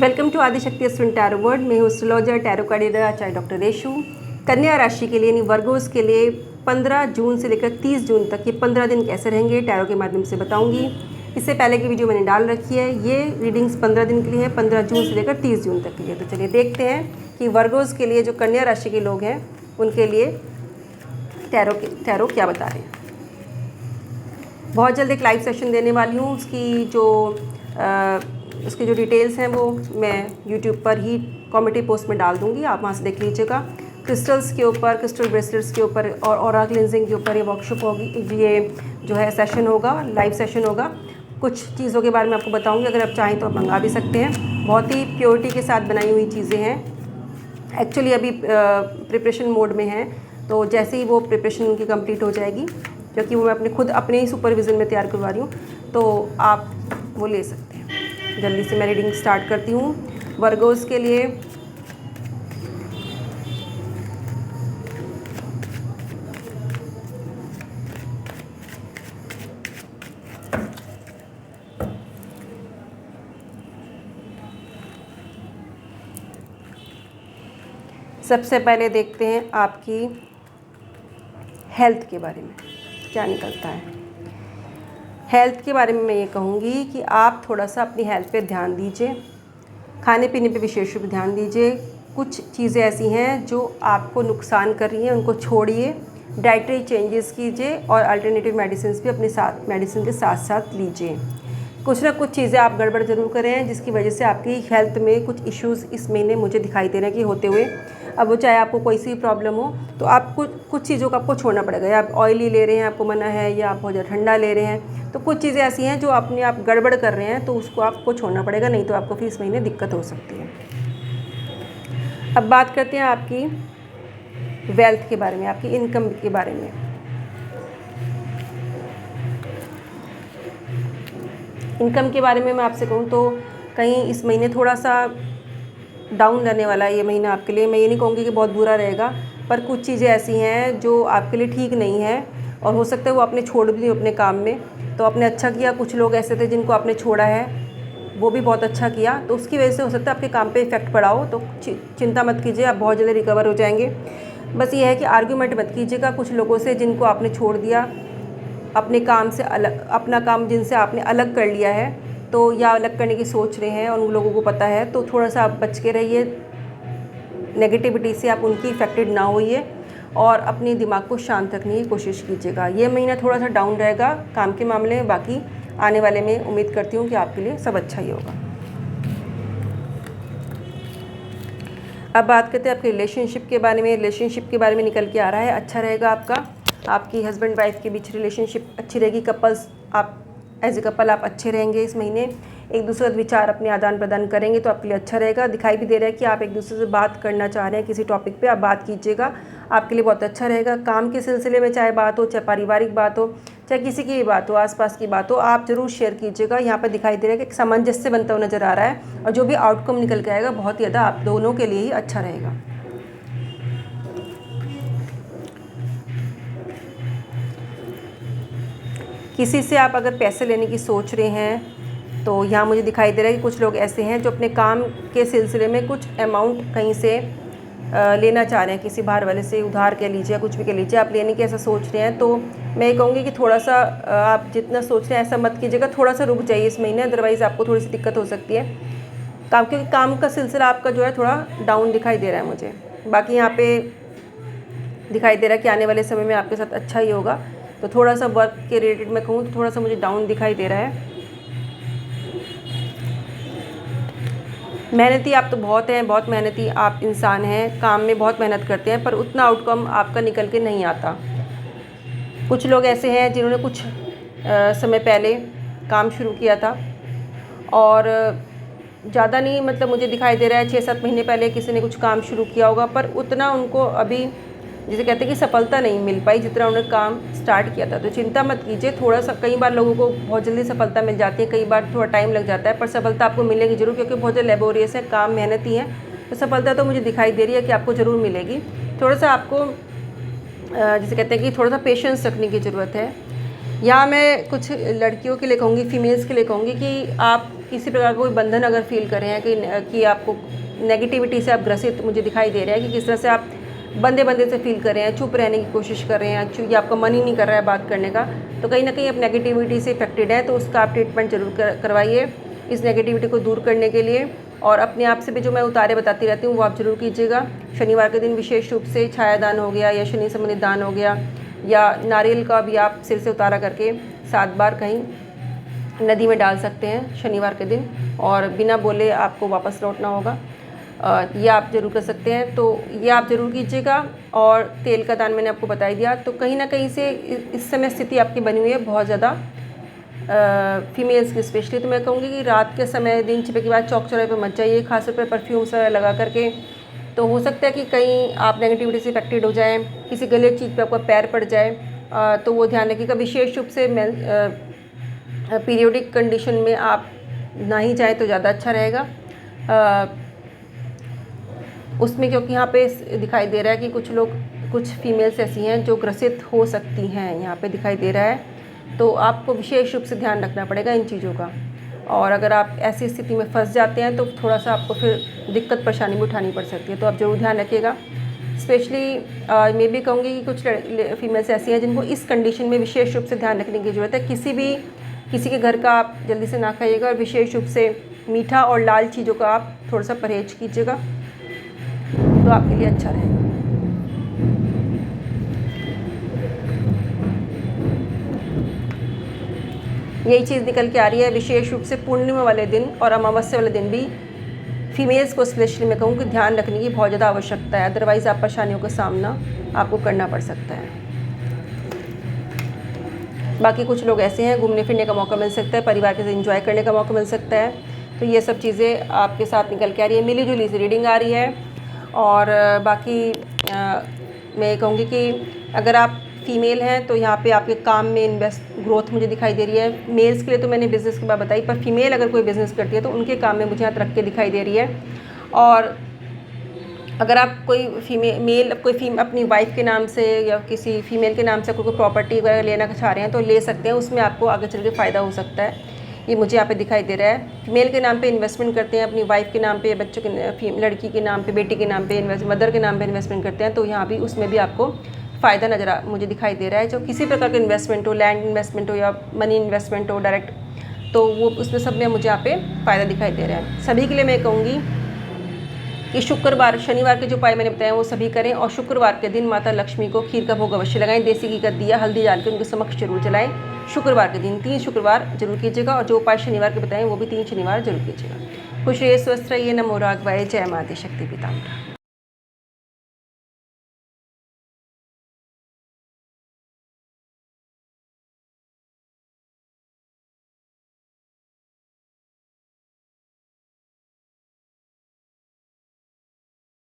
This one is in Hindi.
Welcome to Adishakti astrology tarot world. मैं हूँ astrologer tarot card reader Acharya doctor Reshu. कन्या राशि के लिए यानी वर्गोस के लिए 15 जून से लेकर 30 जून तक ये 15 दिन कैसे रहेंगे टैरो के माध्यम से बताऊंगी। इससे पहले की वीडियो मैंने डाल रखी है। ये रीडिंग्स 15 दिन के लिए है, 15 जून से लेकर 30 जून तक के लिए। तो चलिए देखते हैं कि वर्गोस के लिए जो कन्या राशि के लोग हैं उनके लिए टैरो क्या बता रहे हैं। बहुत जल्द एक लाइव सेशन देने वाली हूँ। उसकी जो डिटेल्स हैं वो मैं यूट्यूब पर ही कम्युनिटी पोस्ट में डाल दूँगी, आप वहाँ से देख लीजिएगा। क्रिस्टल्स के ऊपर, क्रिस्टल ब्रेसलेट्स के ऊपर और ऑरा क्लिनजिंग के ऊपर ये वर्कशॉप होगी, ये जो है सेशन होगा, लाइव सेशन होगा। कुछ चीज़ों के बारे में आपको बताऊँगी, अगर आप चाहें तो आप मंगा भी सकते हैं। बहुत ही प्योरिटी के साथ बनाई हुई चीज़ें हैं। एक्चुअली अभी प्रिपरेशन मोड में हैं, तो जैसे ही वो प्रिपरेशन उनकी कंप्लीट हो जाएगी, क्योंकि वो मैं अपने ही सुपरविज़न में तैयार करवा रही हूँ, तो आप वो ले सकते हैं। जल्दी से मैं रीडिंग स्टार्ट करती हूँ वर्गोस के लिए। सबसे पहले देखते हैं आपकी हेल्थ के बारे में क्या निकलता है। हेल्थ के बारे में मैं ये कहूँगी कि आप थोड़ा सा अपनी हेल्थ पे ध्यान दीजिए, खाने पीने पे विशेष रूप से ध्यान दीजिए। कुछ चीज़ें ऐसी हैं जो आपको नुकसान कर रही हैं, उनको छोड़िए, डाइटरी चेंजेस कीजिए और अल्टरनेटिव मेडिसिन भी अपने साथ मेडिसिन के साथ साथ लीजिए। कुछ ना कुछ चीज़ें आप गड़बड़ ज़रूर करें जिसकी वजह से आपकी हेल्थ में कुछ इश्यूज़ इस महीने मुझे दिखाई दे रहे हैं कि होते हुए। अब वो चाहे आपको कोई सी प्रॉब्लम हो, तो आपको कुछ चीज़ों का आपको छोड़ना पड़ेगा। या आप ऑयली ले रहे हैं, आपको मना है, या आप बहुत ज़्यादा ठंडा ले रहे हैं, तो कुछ चीज़ें ऐसी हैं जो अपने आप गड़बड़ कर रहे हैं, तो उसको आपको छोड़ना पड़ेगा, नहीं तो आपको फिर इस महीने दिक्कत हो सकती है। अब बात करते हैं आपकी वेल्थ के बारे में, आपकी इनकम के बारे में। इनकम के बारे में मैं आपसे कहूँ तो कहीं इस महीने थोड़ा सा डाउन रहने वाला है ये महीना आपके लिए। मैं ये नहीं कहूँगी कि बहुत बुरा रहेगा, पर कुछ चीज़ें ऐसी हैं जो आपके लिए ठीक नहीं है और हो सकता है वो आपने छोड़ भी अपने काम में, तो आपने अच्छा किया। कुछ लोग ऐसे थे जिनको आपने छोड़ा है, वो भी बहुत अच्छा किया, तो उसकी वजह से हो सकता है आपके काम पे इफ़ेक्ट पड़ा हो। तो चिंता मत कीजिए, आप बहुत जल्दी रिकवर हो जाएंगे। बस ये है कि आर्ग्यूमेंट मत कीजिएगा कुछ लोगों से जिनको आपने छोड़ दिया, अपने काम से अलग, अपना काम जिनसे आपने अलग कर लिया है, तो या अलग करने की सोच रहे हैं और उन लोगों को पता है, तो थोड़ा सा आप बच के रहिए। नेगेटिविटी से आप उनकी इफ़ेक्टेड ना होइए और अपने दिमाग को शांत रखने की कोशिश कीजिएगा। ये महीना थोड़ा सा डाउन रहेगा काम के मामले में, बाकी आने वाले में उम्मीद करती हूँ कि आपके लिए सब अच्छा ही होगा। अब बात करते हैं आपके रिलेशनशिप के बारे में। रिलेशनशिप के बारे में निकल के आ रहा है अच्छा रहेगा आपका, आपकी हस्बैंड वाइफ के बीच रिलेशनशिप अच्छी रहेगी। कपल्स, आप एज ए कपल आप अच्छे रहेंगे इस महीने, एक दूसरे का विचार अपने आदान प्रदान करेंगे तो आपके लिए अच्छा रहेगा। दिखाई भी दे रहा है कि आप एक दूसरे से बात करना चाह रहे हैं, किसी टॉपिक पे आप बात कीजिएगा, आपके लिए बहुत अच्छा रहेगा। काम के सिलसिले में चाहे बात हो, चाहे पारिवारिक बात हो, चाहे किसी की भी बात हो, आसपास की बात हो, आप ज़रूर शेयर कीजिएगा। यहाँ पर दिखाई दे रहा है कि एक सामंजस्य बनता हुआ नज़र आ रहा है और जो भी आउटकम निकल के आएगा बहुत ही ज़्यादा आप दोनों के लिए ही अच्छा रहेगा। किसी से आप अगर पैसे लेने की सोच रहे हैं, तो यहाँ मुझे दिखाई दे रहा है कि कुछ लोग ऐसे हैं जो अपने काम के सिलसिले में कुछ अमाउंट कहीं से लेना चाह रहे हैं, किसी बाहर वाले से उधार कह लीजिए, कुछ भी कह लीजिए, आप लेने की ऐसा सोच रहे हैं। तो मैं ये कहूँगी कि थोड़ा सा आप जितना सोच रहे हैं ऐसा मत कीजिएगा, थोड़ा सा रुक जाइए इस महीने, अदरवाइज़ आपको थोड़ी सी दिक्कत हो सकती है। क्योंकि काम का सिलसिला आपका जो है थोड़ा डाउन दिखाई दे रहा है मुझे। बाकी यहाँ पे दिखाई दे रहा है कि आने वाले समय में आपके साथ अच्छा ही होगा। तो थोड़ा सा वर्क के रिलेटेड मैं कहूँ तो थोड़ा सा मुझे डाउन दिखाई दे रहा है। मेहनती आप तो बहुत हैं, बहुत मेहनती आप इंसान हैं, काम में बहुत मेहनत करते हैं, पर उतना आउटकम आपका निकल के नहीं आता। कुछ लोग ऐसे हैं जिन्होंने कुछ समय पहले काम शुरू किया था और ज़्यादा नहीं, मतलब मुझे दिखाई दे रहा है 6-7 महीने पहले किसी ने कुछ काम शुरू किया होगा, पर उतना उनको अभी जिसे कहते हैं कि सफलता नहीं मिल पाई जितना उन्होंने काम स्टार्ट किया था। तो चिंता मत कीजिए, थोड़ा सा, कई बार लोगों को बहुत जल्दी सफलता मिल जाती है, कई बार थोड़ा टाइम लग जाता है, पर सफलता आपको मिलेगी ज़रूर, क्योंकि बहुत ज़्यादा लेबोरियस है काम, मेहनती है, तो सफलता तो मुझे दिखाई दे रही है कि आपको ज़रूर मिलेगी। थोड़ा सा आपको जिसे कहते हैं कि थोड़ा सा पेशेंस रखने की ज़रूरत है। यहाँ मैं कुछ लड़कियों के लिए कहूँगी, फीमेल्स के लिए कहूँगी कि आप किसी प्रकार का कोई बंधन अगर फील कर रहे हैं कि आपको नेगेटिविटी से आप ग्रसित मुझे दिखाई दे रहा है कि किस तरह से आप बंदे बंदे से फील कर रहे हैं, चुप रहने की कोशिश कर रहे हैं, चूँकि आपका मन ही नहीं कर रहा है बात करने का, तो कहीं ना कहीं आप नेगेटिविटी से इफेक्टेड है, तो उसका आप ट्रीटमेंट जरूर करवाइए इस नेगेटिविटी को दूर करने के लिए। और अपने आप से भी जो मैं उतारे बताती रहती हूँ वो आप ज़रूर कीजिएगा। शनिवार के दिन विशेष रूप से छायादान हो गया या शनि संबंधित दान हो गया, या नारियल का भी आप सिर से उतारा करके 7 बार कहीं नदी में डाल सकते हैं शनिवार के दिन, और बिना बोले आपको वापस लौटना होगा। ये आप ज़रूर कर सकते हैं, तो ये आप ज़रूर कीजिएगा। और तेल का दान मैंने आपको बता ही दिया। तो कहीं ना कहीं से इस समय स्थिति आपकी बनी हुई है बहुत ज़्यादा फीमेल्स की स्पेशली, तो मैं कहूँगी कि रात के समय दिन छिपे के बाद चौक चौराहे पर मत जाइए, खासतौर पर परफ्यूम सा लगा करके। तो हो सकता है कि कहीं आप नेगेटिविटी से इफेक्टेड हो जाएं, किसी गलत चीज़ पे आपका पैर पड़ जाए, तो वो ध्यान रखिएगा। विशेष रूप से पीरियोडिक कंडीशन में आप ना ही जाएँ तो ज़्यादा अच्छा रहेगा उसमें, क्योंकि यहाँ पे दिखाई दे रहा है कि कुछ फीमेल्स ऐसी हैं जो ग्रसित हो सकती हैं, यहाँ पे दिखाई दे रहा है। तो आपको विशेष रूप से ध्यान रखना पड़ेगा इन चीज़ों का। और अगर आप ऐसी स्थिति में फंस जाते हैं तो थोड़ा सा आपको फिर दिक्कत परेशानी भी उठानी पड़ सकती है, तो आप ज़रूर ध्यान रखिएगा। स्पेशली मैं भी कहूँगी कि कुछ फीमेल्स ऐसी हैं जिनको इस कंडीशन में विशेष रूप से ध्यान रखने की ज़रूरत है। किसी के घर का आप जल्दी से ना खाइएगा, और विशेष रूप से मीठा और लाल चीज़ों का आप थोड़ा सा परहेज कीजिएगा, तो आपके लिए अच्छा रहेगा। यही चीज़ निकल के आ रही है। विशेष रूप से पूर्णिमा वाले दिन और अमावस्या वाले दिन भी फीमेल्स को स्पेशली मैं कहूँ कि ध्यान रखने की बहुत ज़्यादा आवश्यकता है, अदरवाइज़ आप परेशानियों का सामना आपको करना पड़ सकता है। बाकी कुछ लोग ऐसे हैं घूमने फिरने का मौका मिल सकता है, परिवार के साथ एंजॉय करने का मौका मिल सकता है, तो ये सब चीज़ें आपके साथ निकल के आ रही है। मिली जुली सी रीडिंग आ रही है। और बाकी मैं कहूँगी कि अगर आप फीमेल हैं तो यहाँ पे आपके काम में ग्रोथ मुझे दिखाई दे रही है। मेल्स के लिए तो मैंने बिज़नेस की बात बताई, पर फीमेल अगर कोई बिज़नेस करती है तो उनके काम में मुझे यहाँ तरक्की दिखाई दे रही है। और अगर आप कोई अपनी वाइफ के नाम से या किसी फीमेल के नाम से कोई प्रॉपर्टी वगैरह लेना चाह रहे हैं तो ले सकते हैं, उसमें आपको आगे चल के फ़ायदा हो सकता है, ये मुझे यहाँ पे दिखाई दे रहा है। फीमेल के नाम पे इन्वेस्टमेंट करते हैं, अपनी वाइफ के नाम पे, बच्चों के लड़की के नाम पे, बेटी के नाम पे मदर के नाम पे इन्वेस्टमेंट करते हैं, तो यहाँ भी उसमें भी आपको फ़ायदा मुझे दिखाई दे रहा है। जो किसी प्रकार का इन्वेस्टमेंट हो, लैंड इन्वेस्टमेंट हो या मनी इन्वेस्टमेंट हो डायरेक्ट, तो वो उसमें सब में मुझे यहाँ पे फ़ायदा दिखाई दे रहा है। सभी के लिए मैं कहूँगी कि शनिवार के जो उपाय मैंने बताए वो सभी करें, और शुक्रवार के दिन माता लक्ष्मी को खीर का भोग अवश्य लगाएं, देसी घी का दिया हल्दी डाल के उनके समक्ष जरूर जलाएं। शुक्रवार के दिन 3 शुक्रवार जरूर कीजिएगा, और जो उपाय शनिवार के बताएं वो भी 3 शनिवार जरूर कीजिएगा। खुश रहिए, स्वस्थ रहिए। नमो राघवाय, जय माता शक्ति पिताम्बरा।